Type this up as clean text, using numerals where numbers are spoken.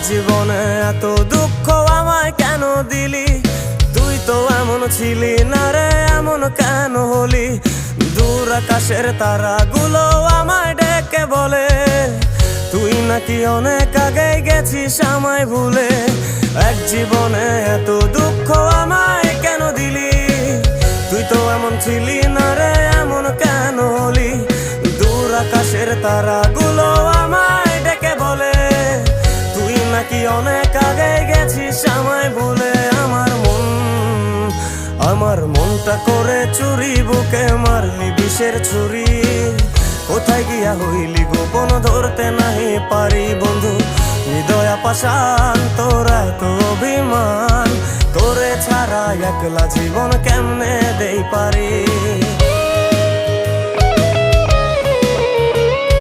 জীবনে এত দুঃখ আমায় কেন দিলি? তুই তো এমন ছিলি না রে, এমন কেন হলি? দূর আকাশের তারাগুলো আমায় ডেকে বলে তুই নাকি অনেক আগে গেছিস আমায় ভুলে। এক জীবনে এত দুঃখ আমায় কেন দিলি? তুই তো এমন ছিলি না রে, এমন কেন হলি? দূর আকাশের তারাগুলো আমায় ডেকে বলে তুই নাকি অনেক আগে গেছিস আমায় ভুলে। আমার মনটা করে চুরি, বুকে মারলি বিষের ছুরি। কোথায় গিয়া হইলি গোপন ধরতে নাহি পারি বন্ধু। হৃদয় পাষাণ তোর এত অভিমান, তোরে ছাড়া একলা জীবন কেমনে দেই পারি?